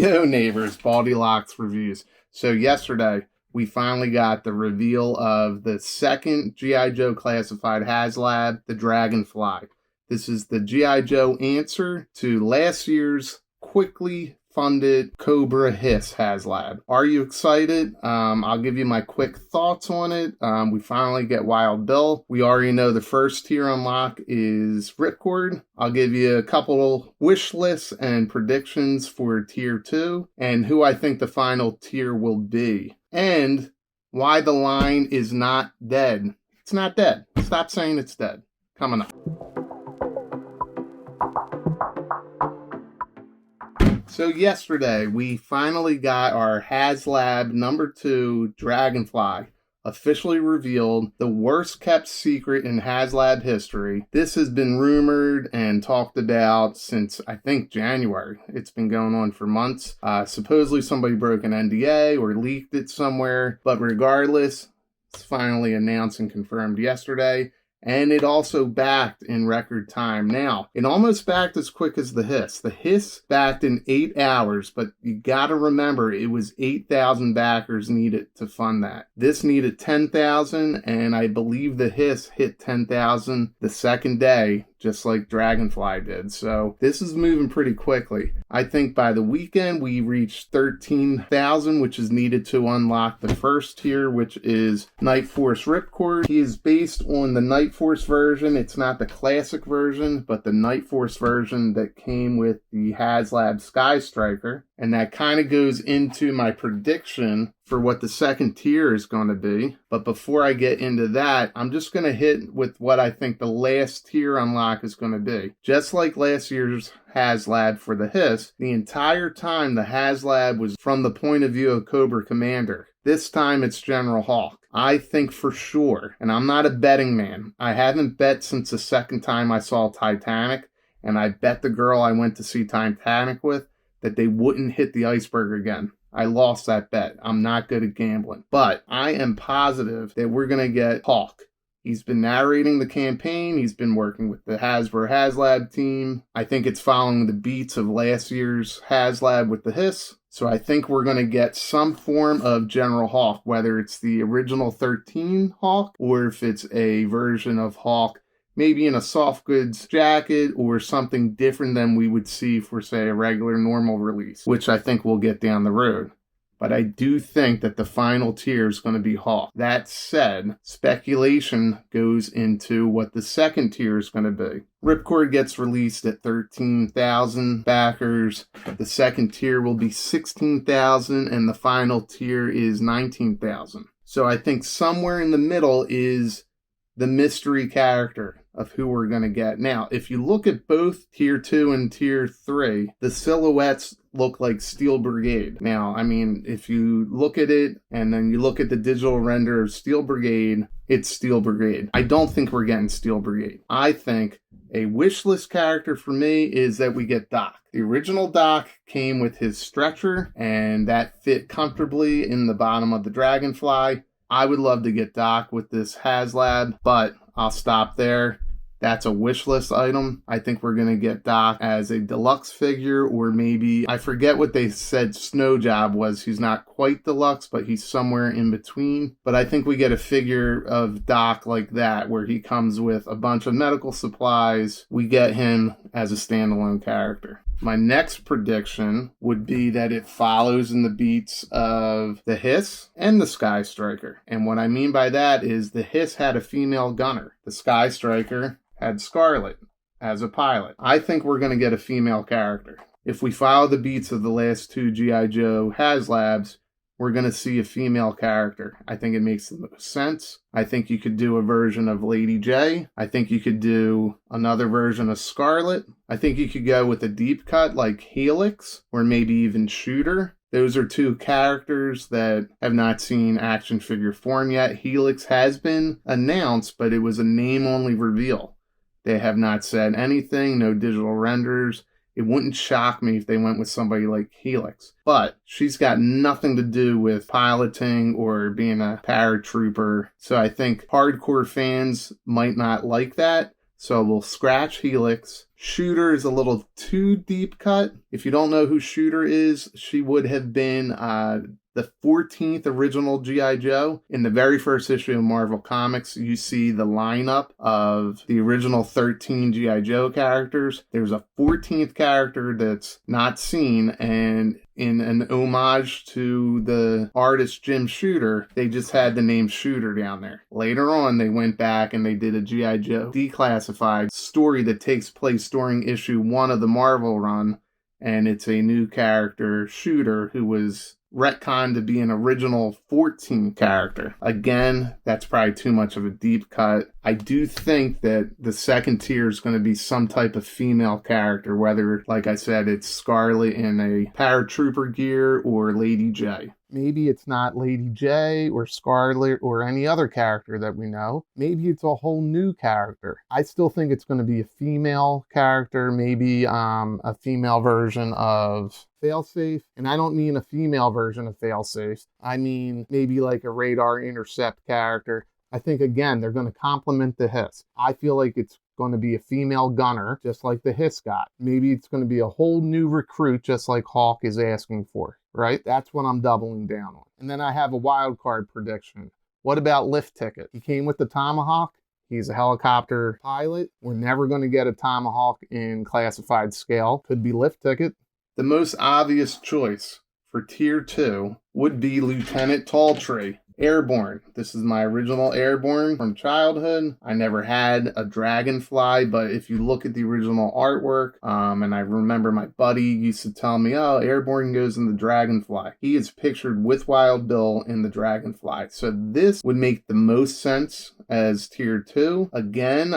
Yo neighbors, Baldy Locks Reviews. So yesterday, we finally got the reveal of the second G.I. Joe classified HasLab, the Dragonfly. This is the G.I. Joe answer to last year's quickly funded Cobra Hiss HasLab. Are you excited? I'll give you my quick thoughts on it. We finally get Wild Bill. We already know the first tier unlock is Ripcord. I'll give you a couple wish lists and predictions for tier 2 and who I think the final tier will be. And why the line is not dead. It's not dead. Stop saying it's dead. Coming up. So yesterday, we finally got our HasLab number 2 Dragonfly officially revealed, the worst kept secret in HasLab history. This has been rumored and talked about since, I think, January. It's been going on for months. Supposedly somebody broke an NDA or leaked it somewhere, but regardless, it's finally announced and confirmed yesterday. And it also backed in record time. Now, it almost backed as quick as the Hiss. The Hiss backed in 8 hours, but you gotta remember it was 8,000 backers needed to fund that. This needed 10,000, and I believe the Hiss hit 10,000 the second day, just like Dragonfly did. So this is moving pretty quickly. I think by the weekend we reached 13,000, which is needed to unlock the first tier, which is Night Force Ripcord. He is based on the Night Force version. It's not the classic version, but the Night Force version that came with the HasLab Sky Striker. And that kind of goes into my prediction for what the second tier is going to be. But before I get into that, I'm just going to hit with what I think the last tier unlock is going to be. Just like last year's HasLab for the Hiss, the entire time the HasLab was from the point of view of Cobra Commander. This time it's General Hawk. I think for sure, and I'm not a betting man. I haven't bet since the second time I saw Titanic, and I bet the girl I went to see Titanic with that they wouldn't hit the iceberg again. I lost that bet. I'm not good at gambling. But I am positive that we're going to get Hawk. He's been narrating the campaign. He's been working with the Hasbro HasLab team. I think it's following the beats of last year's HasLab with the Hiss. So I think we're going to get some form of General Hawk, whether it's the original 13 Hawk or if it's a version of Hawk maybe in a soft goods jacket or something different than we would see for, say, a regular normal release, which I think we'll get down the road. But I do think that the final tier is going to be Hawk. That said, speculation goes into what the second tier is going to be. Ripcord gets released at 13,000 backers. The second tier will be 16,000 and the final tier is 19,000. So I think somewhere in the middle is the mystery character of who we're going to get. Now, if you look at both tier 2 and tier 3, the silhouettes look like Steel Brigade. Now, I mean, if you look at it and then you look at the digital render of Steel Brigade, it's Steel Brigade. I don't think we're getting Steel Brigade. I think a wish list character for me is that we get Doc. The original Doc came with his stretcher and that fit comfortably in the bottom of the Dragonfly. I would love to get Doc with this HasLab, but I'll stop there. That's a wish list item. I think we're going to get Doc as a deluxe figure, or maybe, I forget what they said Snow Job was. He's not quite deluxe, but he's somewhere in between. But I think we get a figure of Doc like that, where he comes with a bunch of medical supplies. We get him as a standalone character. My next prediction would be that it follows in the beats of the Hiss and the Sky Striker. And what I mean by that is the Hiss had a female gunner. The Sky Striker had Scarlet as a pilot. I think we're going to get a female character. If we follow the beats of the last 2 G.I. Joe HasLabs, we're going to see a female character. I think it makes the most sense. I think you could do a version of Lady J. I think you could do another version of Scarlet. I think you could go with a deep cut like Helix or maybe even Shooter. Those are 2 characters that have not seen action figure form yet. Helix has been announced, but it was a name-only reveal. They have not said anything, no digital renders. It wouldn't shock me if they went with somebody like Helix. But she's got nothing to do with piloting or being a paratrooper. So I think hardcore fans might not like that. So we'll scratch Helix. Shooter is a little too deep cut. If you don't know who Shooter is, she would have been the 14th original G.I. Joe. In the very first issue of Marvel Comics, you see the lineup of the original 13 G.I. Joe characters. There's a 14th character that's not seen, and in an homage to the artist Jim Shooter, they just had the name Shooter down there. Later on, they went back and they did a G.I. Joe declassified story that takes place during issue 1 of the Marvel run, and it's a new character, Shooter, who was retconned to be an original 14 character. Again, that's probably too much of a deep cut. I do think that the second tier is going to be some type of female character, whether, like I said, it's Scarlet in a paratrooper gear or Lady J. Maybe it's not Lady J or Scarlet or any other character that we know. Maybe it's a whole new character. I still think it's going to be a female character, maybe a female version of Failsafe. And I don't mean a female version of Failsafe. I mean maybe like a radar intercept character. I think, again, they're going to complement the Hiss. I feel like it's going to be a female gunner, just like the Hiss got. Maybe it's going to be a whole new recruit, just like Hawk is asking for, right? That's what I'm doubling down on. And then I have a wild card prediction. What about Lift Ticket? He came with the Tomahawk. He's a helicopter pilot. We're never going to get a Tomahawk in classified scale. Could be Lift Ticket. The most obvious choice for Tier 2 would be Lieutenant Talltree. Airborne. This is my original Airborne from childhood. I never had a Dragonfly, but if you look at the original artwork, and I remember my buddy used to tell me, oh, Airborne goes in the Dragonfly. He is pictured with Wild Bill in the Dragonfly. So this would make the most sense as Tier 2. Again,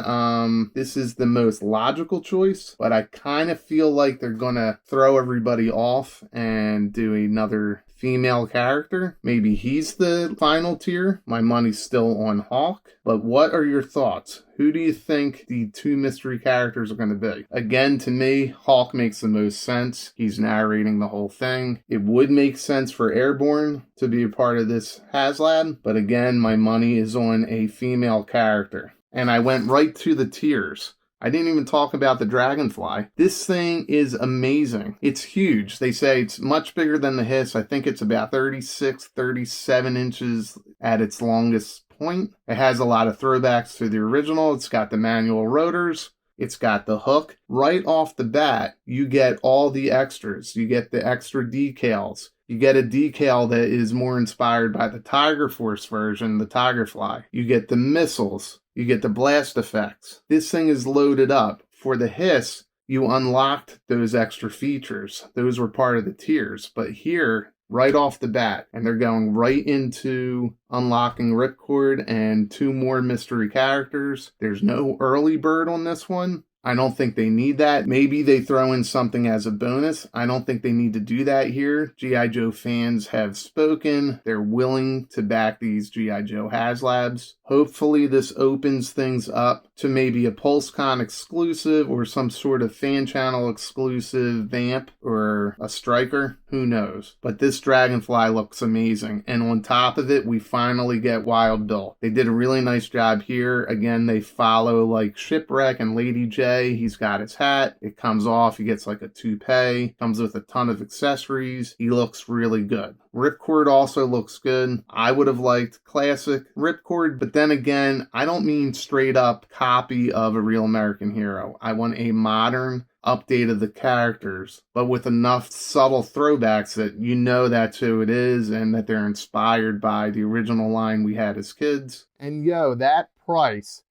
this is the most logical choice, but I kind of feel like they're going to throw everybody off and do another female character. Maybe he's the final tier. My money's still on Hawk. But what are your thoughts? Who do you think the two mystery characters are going to be? Again, to me, Hawk makes the most sense. He's narrating the whole thing. It would make sense for Airborne to be a part of this HasLab, but again, my money is on a female character. And I went right to the tiers. I didn't even talk about the Dragonfly. This thing is amazing. It's huge. They say it's much bigger than the Hiss. I think it's about 36, 37 inches at its longest point. It has a lot of throwbacks to the original. It's got the manual rotors. It's got the hook. Right off the bat, you get all the extras. You get the extra decals. You get a decal that is more inspired by the Tiger Force version, the Tigerfly. You get the missiles. You get the blast effects. This thing is loaded up. For the Hiss, you unlocked those extra features. Those were part of the tiers. But here, right off the bat, and they're going right into unlocking Ripcord and 2 more mystery characters. There's no early bird on this one. I don't think they need that. Maybe they throw in something as a bonus. I don't think they need to do that here. G.I. Joe fans have spoken. They're willing to back these G.I. Joe HasLabs. Hopefully this opens things up to maybe a PulseCon exclusive or some sort of fan channel exclusive Vamp or a Striker. Who knows? But this Dragonfly looks amazing. And on top of it, we finally get Wild Bill. They did a really nice job here. Again, they follow like Shipwreck and Lady J. He's got his hat. It comes off. He gets like a toupee. Comes with a ton of accessories. He looks really good. Ripcord also looks good. I would have liked classic Ripcord, but then again, I don't mean straight up copy of a real American hero. I want a modern update of the characters, but with enough subtle throwbacks that you know that's who it is and that they're inspired by the original line we had as kids. And yo, that price,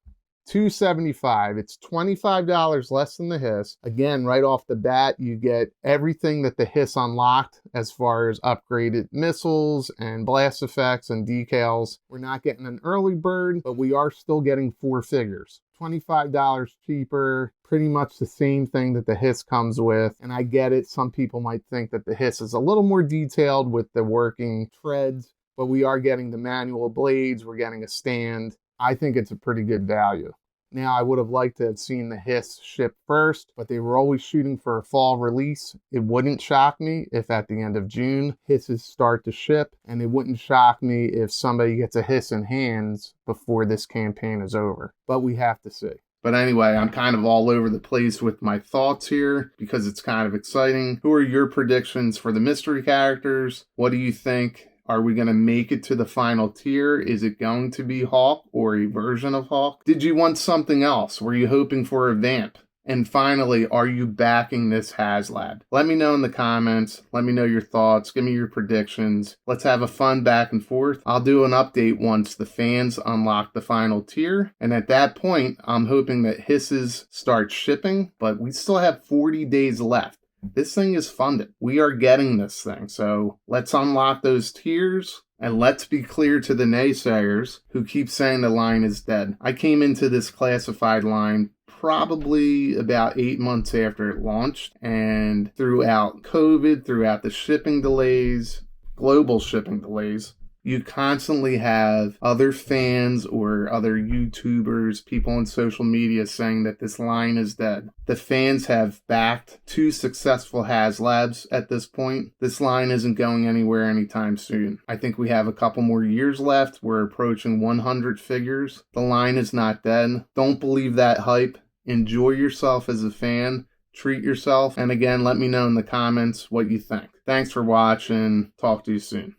$275. It's $25 less than the Hiss. Again, right off the bat, you get everything that the Hiss unlocked as far as upgraded missiles and blast effects and decals. We're not getting an early bird, but we are still getting 4 figures. $25 cheaper, pretty much the same thing that the Hiss comes with. And I get it, some people might think that the Hiss is a little more detailed with the working treads, but we are getting the manual blades, we're getting a stand. I think it's a pretty good value. Now, I would have liked to have seen the Hiss ship first, but they were always shooting for a fall release. It wouldn't shock me if at the end of June, Hisses start to ship, and it wouldn't shock me if somebody gets a Hiss in hands before this campaign is over. But we have to see. But anyway, I'm kind of all over the place with my thoughts here because it's kind of exciting. Who are your predictions for the mystery characters? What do you think? Are we going to make it to the final tier? Is it going to be Hawk or a version of Hawk? Did you want something else? Were you hoping for a vamp? And finally, are you backing this HasLab? Let me know in the comments. Let me know your thoughts. Give me your predictions. Let's have a fun back and forth. I'll do an update once the fans unlock the final tier. And at that point, I'm hoping that hisses start shipping, but we still have 40 days left. This thing is funded. We are getting this thing. So let's unlock those tiers. And let's be clear to the naysayers who keep saying the line is dead. I came into this classified line probably about 8 months after it launched, and throughout COVID, throughout the shipping delays, global shipping delays, you constantly have other fans or other YouTubers, people on social media saying that this line is dead. The fans have backed 2 successful HasLabs at this point. This line isn't going anywhere anytime soon. I think we have a couple more years left. We're approaching 100 figures. The line is not dead. Don't believe that hype. Enjoy yourself as a fan. Treat yourself. And again, let me know in the comments what you think. Thanks for watching. Talk to you soon.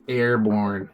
Airborne.